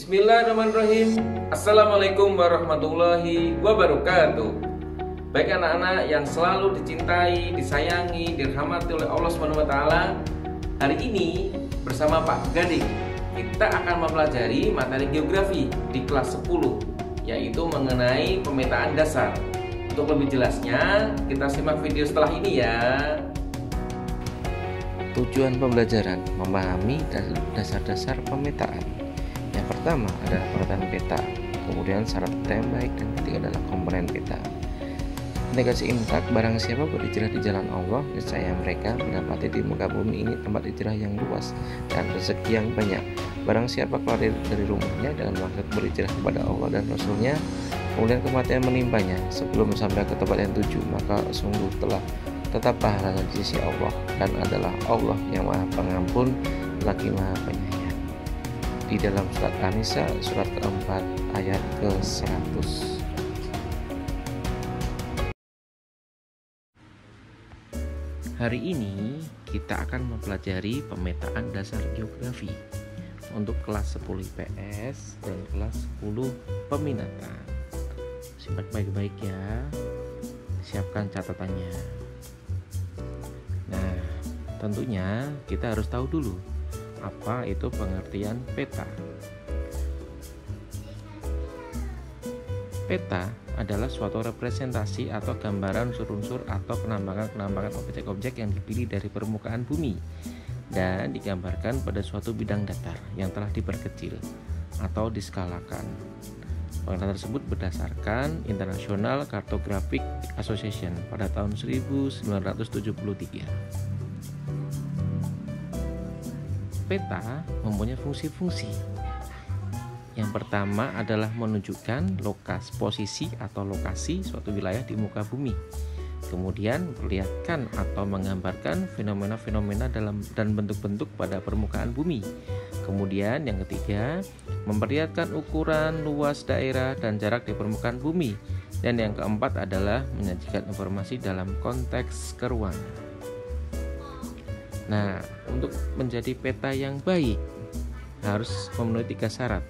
Bismillahirrahmanirrahim. Assalamualaikum warahmatullahi wabarakatuh. Baik anak-anak yang selalu dicintai, disayangi, dirahmati oleh Allah SWT, hari ini bersama Pak Gading kita akan mempelajari materi geografi di kelas 10, yaitu mengenai pemetaan dasar. Untuk lebih jelasnya, kita simak video setelah ini ya. Tujuan pembelajaran memahami dasar-dasar pemetaan. Yang pertama adalah pengertian peta, kemudian syarat peta yang baik, dan ketiga adalah komponen peta. Negasi imsak, barang siapa berhijrah di jalan Allah, niscaya mereka mendapati di muka bumi ini tempat hijrah yang luas dan rezeki yang banyak. Barang siapa keluar dari rumahnya dengan maksud berhijrah kepada Allah dan Rasulnya, kemudian kematian menimpanya sebelum sampai ke tempat yang tuju, maka sungguh telah tetap pahalanya di sisi Allah, dan adalah Allah yang Maha Pengampun lagi Maha Penyayang. Di dalam surat An-Nisa surat keempat ayat ke-100. Hari ini kita akan mempelajari pemetaan dasar geografi untuk kelas 10 IPS dan kelas 10 peminatan. Simak baik-baik ya, siapkan catatannya. Nah, tentunya kita harus tahu dulu apa itu pengertian peta. Peta adalah suatu representasi atau gambaran unsur-unsur atau penambangan objek-objek yang dipilih dari permukaan bumi dan digambarkan pada suatu bidang datar yang telah diperkecil atau diskalakan. Pengertian tersebut berdasarkan International Cartographic Association pada tahun 1973. Peta mempunyai fungsi-fungsi. Yang pertama adalah menunjukkan posisi atau lokasi suatu wilayah di muka bumi. Kemudian memperlihatkan atau menggambarkan fenomena-fenomena dan bentuk-bentuk pada permukaan bumi. Kemudian yang ketiga, memperlihatkan ukuran, luas daerah, dan jarak di permukaan bumi. Dan yang keempat adalah menyajikan informasi dalam konteks keruangan. Nah, untuk menjadi peta yang baik harus memenuhi 3 syarat.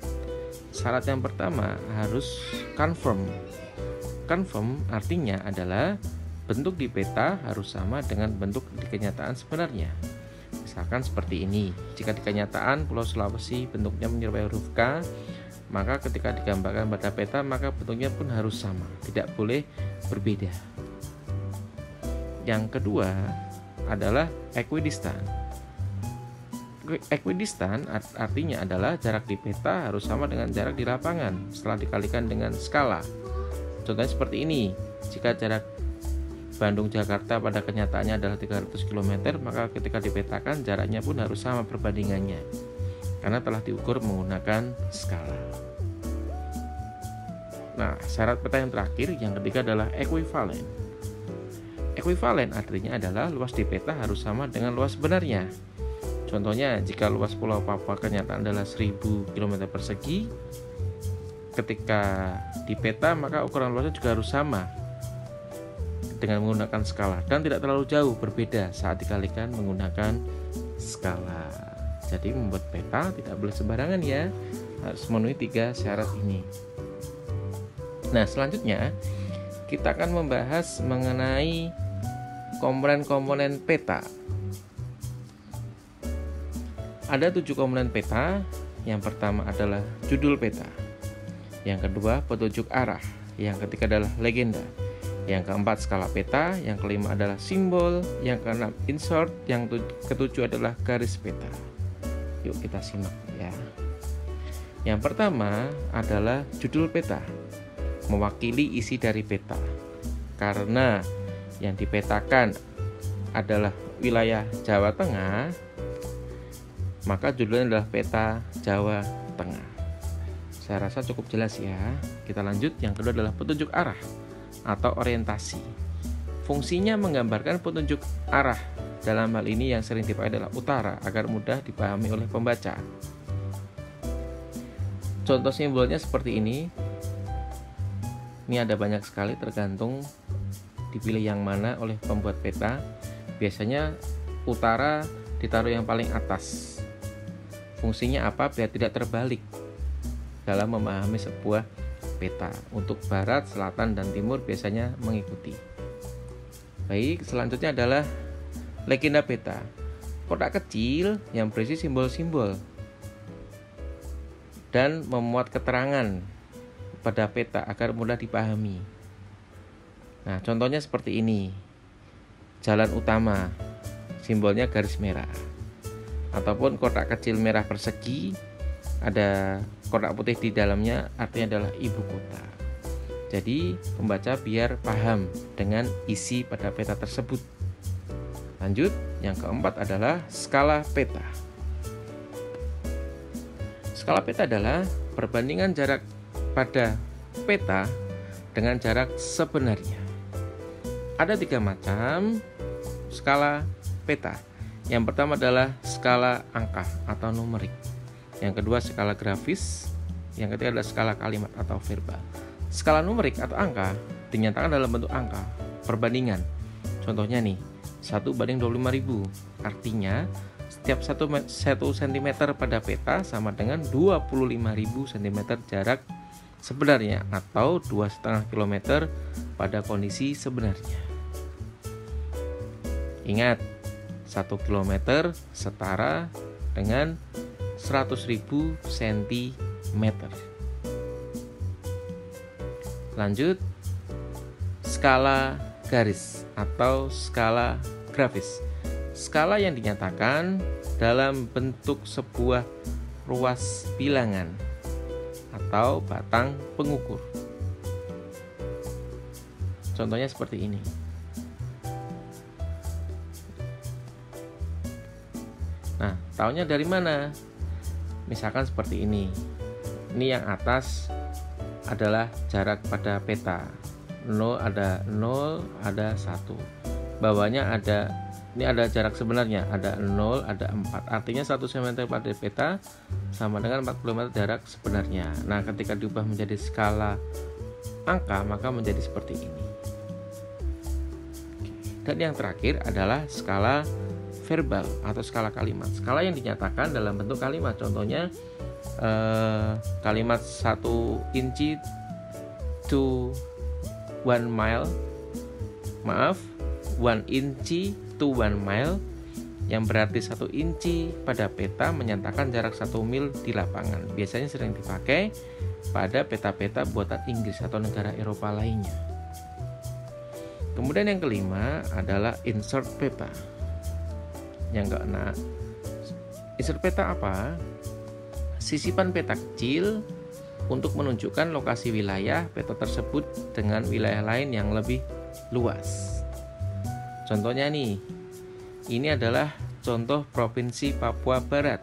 Syarat yang pertama harus confirm. Confirm artinya adalah bentuk di peta harus sama dengan bentuk di kenyataan sebenarnya. Misalkan seperti ini. Jika di kenyataan Pulau Sulawesi bentuknya menyerupai huruf K, maka ketika digambarkan pada peta maka bentuknya pun harus sama, tidak boleh berbeda. Yang kedua adalah equidistant. Equidistant artinya adalah jarak di peta harus sama dengan jarak di lapangan setelah dikalikan dengan skala. Contohnya seperti ini. Jika jarak Bandung-Jakarta pada kenyataannya adalah 300 km, maka ketika dipetakan jaraknya pun harus sama perbandingannya karena telah diukur menggunakan skala. Nah, syarat peta yang terakhir, yang ketiga adalah equivalent. Ekuivalen artinya adalah luas di peta harus sama dengan luas sebenarnya. Contohnya, jika luas Pulau Papua kenyataan adalah 1000 km persegi, ketika di peta maka ukuran luasnya juga harus sama dengan menggunakan skala dan tidak terlalu jauh berbeda saat dikalikan menggunakan skala. Jadi membuat peta tidak boleh sembarangan ya, harus memenuhi 3 syarat ini. Nah, selanjutnya kita akan membahas mengenai komponen-komponen peta. Ada 7 komponen peta. Yang pertama adalah judul peta. Yang kedua petunjuk arah. Yang ketiga adalah legenda. Yang keempat skala peta. Yang kelima adalah simbol. Yang keenam insert. Yang ketujuh adalah garis peta. Yuk kita simak ya. Yang pertama adalah judul peta, mewakili isi dari peta. Karena yang dipetakan adalah wilayah Jawa Tengah, maka judulnya adalah peta Jawa Tengah. Saya rasa cukup jelas ya. Kita lanjut. Yang kedua adalah petunjuk arah atau orientasi. Fungsinya menggambarkan petunjuk arah. Dalam hal ini yang sering dipakai adalah utara agar mudah dipahami oleh pembaca. Contoh simbolnya seperti ini. Ini ada banyak sekali, tergantung dipilih yang mana oleh pembuat peta. Biasanya utara ditaruh yang paling atas. Fungsinya apa? Biar tidak terbalik. dalam memahami sebuah peta. Untuk barat, selatan, dan timur biasanya mengikuti. Baik, selanjutnya adalah legenda peta. Kotak kecil yang berisi simbol-simbol dan memuat keterangan pada peta agar mudah dipahami. Nah, contohnya seperti ini. Jalan utama, simbolnya garis merah. Ataupun kotak kecil merah persegi, ada kotak putih di dalamnya, artinya adalah ibu kota. Jadi, pembaca biar paham dengan isi pada peta tersebut. Lanjut, yang keempat adalah skala peta. Skala peta adalah perbandingan jarak pada peta dengan jarak sebenarnya. Ada 3 macam skala peta. Yang pertama adalah skala angka atau numerik. Yang kedua skala grafis. Yang ketiga adalah skala kalimat atau verbal. Skala numerik atau angka dinyatakan dalam bentuk angka perbandingan. Contohnya nih, 1:25.000. Artinya setiap 1 cm pada peta sama dengan 25.000 cm jarak sebenarnya, atau 2,5 km pada kondisi sebenarnya. Ingat, 1 km setara dengan 100.000 cm. Lanjut, skala garis atau skala grafis. Skala yang dinyatakan dalam bentuk sebuah ruas bilangan atau batang pengukur. Contohnya seperti ini. Nah, tahunya dari mana? Misalkan seperti ini. Ini yang atas adalah jarak pada peta. 0 ada 0, ada 1. Bawahnya ada, ini ada jarak sebenarnya, ada 0, ada 4. Artinya 1 cm pada peta sama dengan 40 meter jarak sebenarnya. Nah, ketika diubah menjadi skala angka, maka menjadi seperti ini. Dan yang terakhir adalah skala verbal atau skala kalimat. Skala yang dinyatakan dalam bentuk kalimat. Contohnya kalimat 1 inci to 1 mile. 1 inci to 1 mile, yang berarti 1 inci pada peta menyatakan jarak 1 mil di lapangan. Biasanya sering dipakai pada peta-peta buatan Inggris atau negara Eropa lainnya. Kemudian yang kelima adalah insert peta. Yang keenam, insert peta apa? Sisipan peta kecil untuk menunjukkan lokasi wilayah peta tersebut dengan wilayah lain yang lebih luas. Contohnya nih, ini adalah contoh provinsi Papua Barat.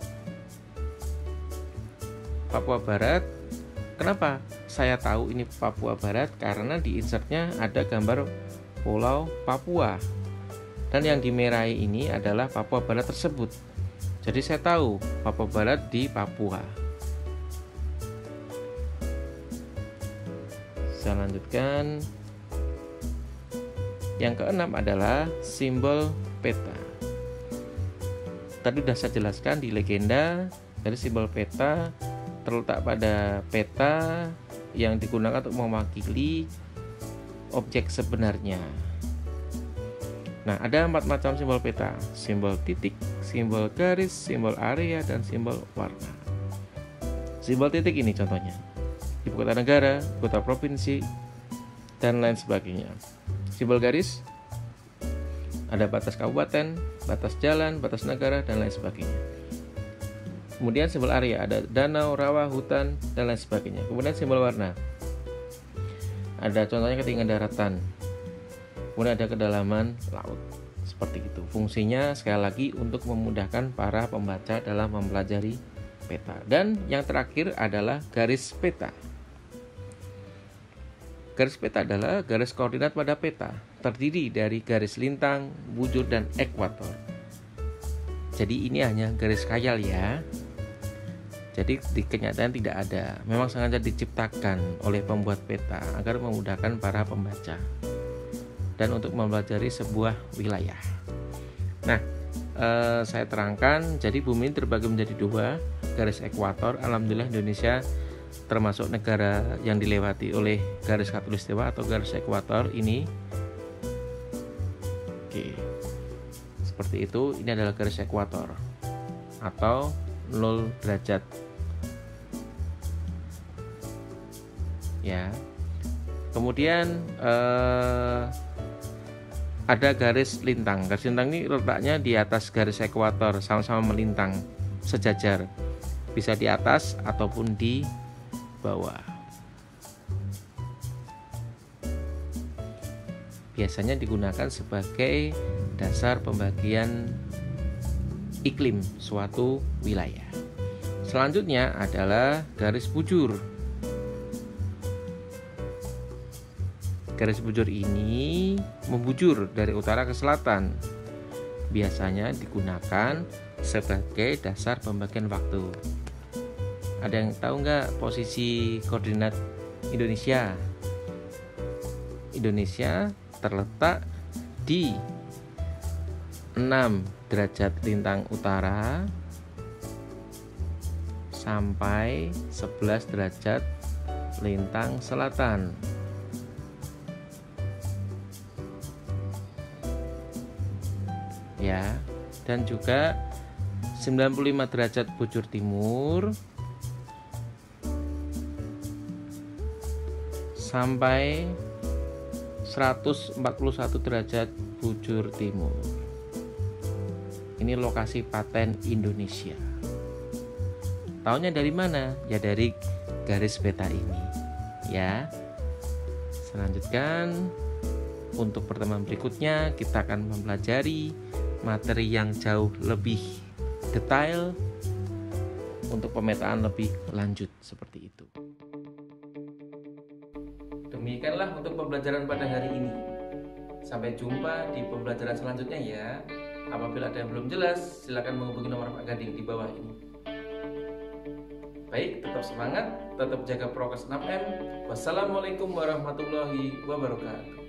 Papua Barat, kenapa saya tahu ini Papua Barat? Karena di insertnya ada gambar Pulau Papua. Dan yang dimerahi ini adalah Papua Barat tersebut. Jadi saya tahu Papua Barat di Papua. Saya lanjutkan. Yang keenam adalah simbol peta. Tadi sudah saya jelaskan di legenda, dari simbol peta terletak pada peta yang digunakan untuk mewakili objek sebenarnya. Nah, ada 4 macam simbol peta: simbol titik, simbol garis, simbol area, dan simbol warna. Simbol titik ini contohnya ibu kota negara, kota provinsi, dan lain sebagainya. Simbol garis ada batas kabupaten, batas jalan, batas negara, dan lain sebagainya. Kemudian simbol area ada danau, rawa, hutan, dan lain sebagainya. Kemudian simbol warna ada contohnya ketinggian daratan, kemudian ada kedalaman laut. Seperti itu. Fungsinya sekali lagi untuk memudahkan para pembaca dalam mempelajari peta. Dan yang terakhir adalah garis peta. Garis peta adalah garis koordinat pada peta, terdiri dari garis lintang, bujur, dan ekuator. Jadi ini hanya garis khayal ya. Jadi di kenyataan tidak ada. Memang sengaja diciptakan oleh pembuat peta agar memudahkan para pembaca dan untuk mempelajari sebuah wilayah. Nah, saya terangkan, jadi bumi ini terbagi menjadi 2, garis ekuator. Alhamdulillah Indonesia termasuk negara yang dilewati oleh garis khatulistiwa atau garis ekuator ini. Oke, seperti itu. Ini adalah garis ekuator atau 0 derajat ya. Kemudian ada garis lintang. Garis lintang ini letaknya di atas garis ekuator, sama-sama melintang sejajar, bisa di atas ataupun di bawah. Biasanya digunakan sebagai dasar pembagian iklim suatu wilayah. Selanjutnya adalah garis bujur. Garis bujur ini membujur dari utara ke selatan. Biasanya digunakan sebagai dasar pembagian waktu. Ada yang tahu nggak posisi koordinat Indonesia? Indonesia terletak di 6 derajat lintang utara sampai 11 derajat lintang selatan. Ya, dan juga 95 derajat bujur timur sampai 141 derajat bujur timur. Ini lokasi paten Indonesia. Taunya dari mana? Ya dari garis peta ini. Ya. Selanjutnya untuk pertemuan berikutnya kita akan mempelajari materi yang jauh lebih detail untuk pemetaan lebih lanjut seperti itu. Demikianlah untuk pembelajaran pada hari ini. Sampai jumpa di pembelajaran selanjutnya ya. Apabila ada yang belum jelas, silakan menghubungi nomor Pak Gading di bawah ini. Baik, tetap semangat, tetap jaga prokes 6M. Wassalamualaikum warahmatullahi wabarakatuh.